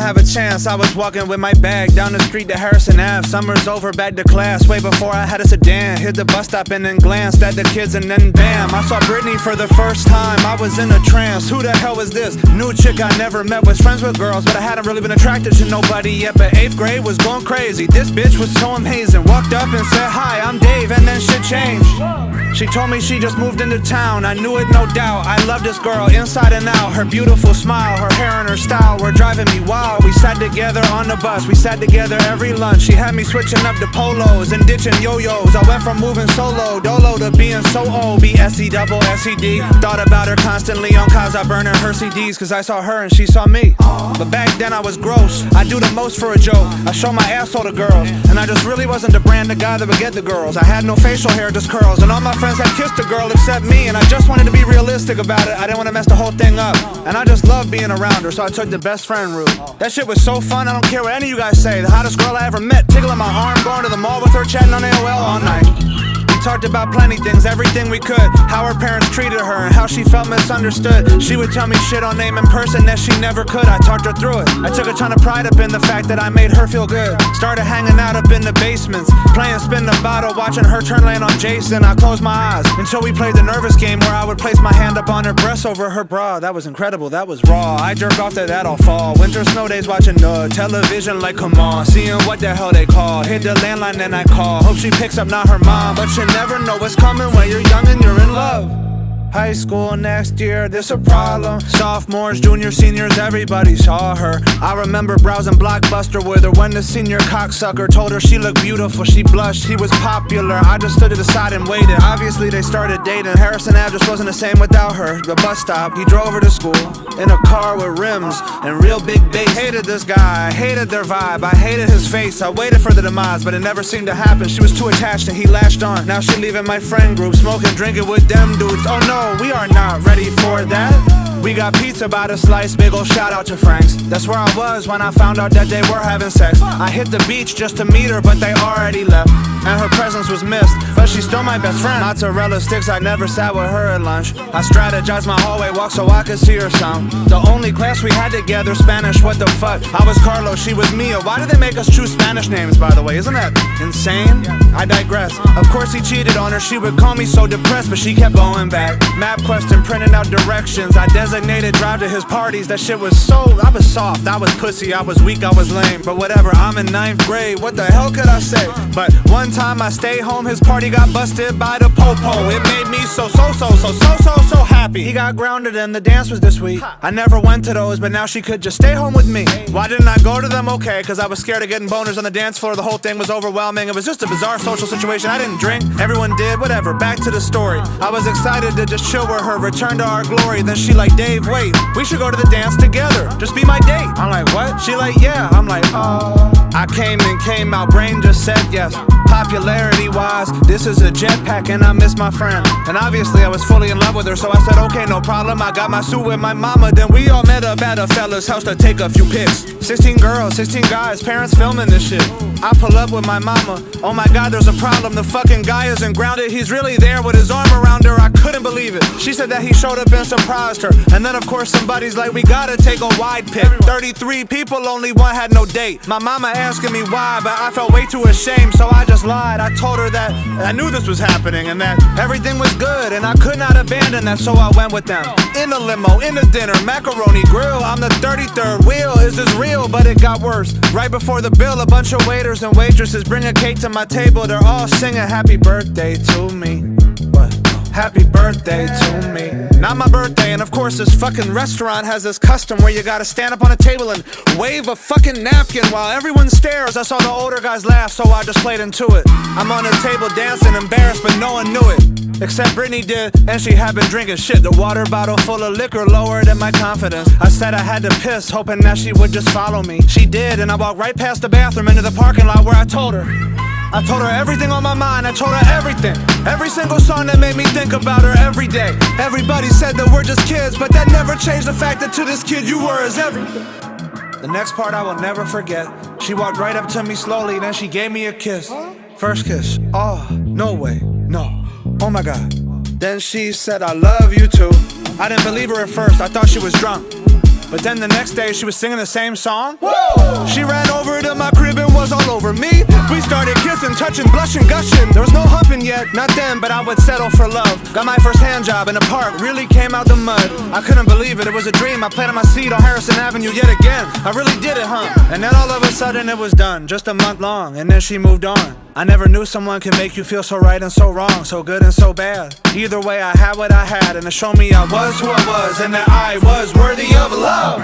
have a chance. I was walking with my bag down the street to Harrison Ave. Summer's over, back to class. Way before I had a sedan. Hit the bus stop and then glanced at the kids and then bam, I saw Britney for the first time. I was in a trance. Who the hell was this? New chick I never met. Was friends with girls, but I hadn't really been attracted to nobody yet. But 8th grade was going crazy. This bitch was so amazing. Walked up and said, "Hi, I'm Dave," and then shit changed. She told me she just moved into town. I knew it, no doubt. I love this girl inside and out. Her beautiful smile, her hair and her style were driving me wild. We sat together on the bus, we sat together every lunch. She had me switching up to polos and ditching yo-yos. I went from moving solo, dolo, to being so old. B-S-E-double-S-E-D. Thought about her constantly on cause I burning her CDs. Cause I saw her and she saw me. But back then I was gross. I do the most for a joke. I show my asshole to girls. And I just really wasn't the brand of guy that would get the girls. I had no facial hair, just curls. And all my friends had kissed a girl except me. And I just wanted to be realistic about it. I didn't want to mess the whole thing up. And I just loved being around her, so I took the best friend route. That shit was so fun, I don't care what any of you guys say. The hottest girl I ever met, tickling my arm, going to the mall with her, chatting on AOL all night. Talked about plenty things, everything we could. How her parents treated her and how she felt misunderstood. She would tell me shit on name and person that she never could. I talked her through it. I took a ton of pride up in the fact that I made her feel good. Started hanging out up in the basements, playing spin the bottle, watching her turn lane on Jason. I closed my eyes until we played the nervous game where I would place my hand up on her breast over her bra. That was incredible, that was raw. I jerk off to that all fall. Winter snow days watching the television like come on. Seeing what the hell they call. Hit the landline and I call. Hope she picks up, not her mom. But she never know what's coming when you're young and you're in love. High school next year, this a problem. Sophomores, juniors, seniors, everybody saw her. I remember browsing Blockbuster with her when the senior cocksucker told her she looked beautiful. She blushed, he was popular. I just stood to the side and waited. Obviously they started dating. Harrison Ave just wasn't the same without her. The bus stop, he drove her to school in a car with rims and real big bass. Hated this guy, I hated their vibe, I hated his face. I waited for the demise, but it never seemed to happen. She was too attached and he latched on. Now she leaving my friend group, smoking, drinking with them dudes. Oh no, we are not ready for that. We got pizza by the slice, big ol' shout out to Frank's. That's where I was when I found out that they were having sex. I hit the beach just to meet her, but they already left. And her presence was missed, but she's still my best friend. Mozzarella sticks, I never sat with her at lunch. I strategized my hallway walk so I could see her some. The only class we had together, Spanish, what the fuck. I was Carlos, she was Mia. Why did they make us choose Spanish names, by the way? Isn't that insane? I digress. Of course he cheated on her, she would call me so depressed, but she kept going back. MapQuest and printing out directions. I designated drive to his parties. That shit was so, I was soft, I was pussy, I was weak, I was lame. But whatever, I'm in 9th grade, what the hell could I say? But one time I stayed home, his party got busted by the popo. It made me so happy. He got grounded and the dance was this week. I never went to those, but now she could just stay home with me. Why didn't I go to them? Okay, cause I was scared of getting boners on the dance floor. The whole thing was overwhelming. It was just a bizarre social situation. I didn't drink, everyone did, whatever. Back to the story. I was excited to just chill with her, return to our glory. Then she like, Dave, wait, we should go to the dance together. Just be my date. I'm like, what? She like, yeah. I'm like, oh. I came and came out, brain just said yes. Popularity wise, this is a jetpack and I miss my friend. And obviously I was fully in love with her, so I said okay, no problem. I got my suit with my mama, then we all met up at a fella's house to take a few pics. 16 girls, 16 guys, parents filming this shit. I pull up with my mama, oh my god, there's a problem. The fucking guy isn't grounded, he's really there with his arm around her. I couldn't believe it. She said that he showed up and surprised her. And then of course somebody's like, we gotta take a wide pic. 33 people, only one had no date. My mama asking me why, but I felt way too ashamed, so I just lied. I told her that I knew this was happening and that everything was good and I could not abandon that, so I went with them. In the limo, in the dinner, macaroni grill. I'm the 33rd wheel, is this real? But it got worse. Right before the bill, a bunch of waiters and waitresses bring a cake to my table. They're all singing happy birthday to me. What? Happy birthday to me. Not my birthday, and of course this fucking restaurant has this custom where you gotta stand up on a table and wave a fucking napkin while everyone stares. I saw the older guys laugh, so I just played into it. I'm on the table dancing, embarrassed, but no one knew it. Except Britney did, and she had been drinking shit. The water bottle full of liquor lowered in my confidence. I said I had to piss, hoping that she would just follow me. She did, and I walked right past the bathroom into the parking lot where I told her everything on my mind, I told her everything. Every single song that made me think about her every day. Everybody said that we're just kids, but that never changed the fact that to this kid you were as everything. The next part I will never forget. She walked right up to me slowly, then she gave me a kiss. First kiss, oh, no way, no, oh my god. Then she said I love you too. I didn't believe her at first, I thought she was drunk. But then the next day she was singing the same song. Whoa! She ran over to my crib and was all over me. We started kissing, touching, blushing, gushing. There was no humping yet, not then, but I would settle for love. Got my first hand job in a park, really came out the mud. I couldn't believe it, it was a dream. I planted my seed on Harrison Avenue yet again. I really did it, huh? And then all of a sudden it was done, just a month long, and then she moved on. I never knew someone could make you feel so right and so wrong, so good and so bad. Either way I had what I had, and it showed me I was who I was, and that I was worthy of love.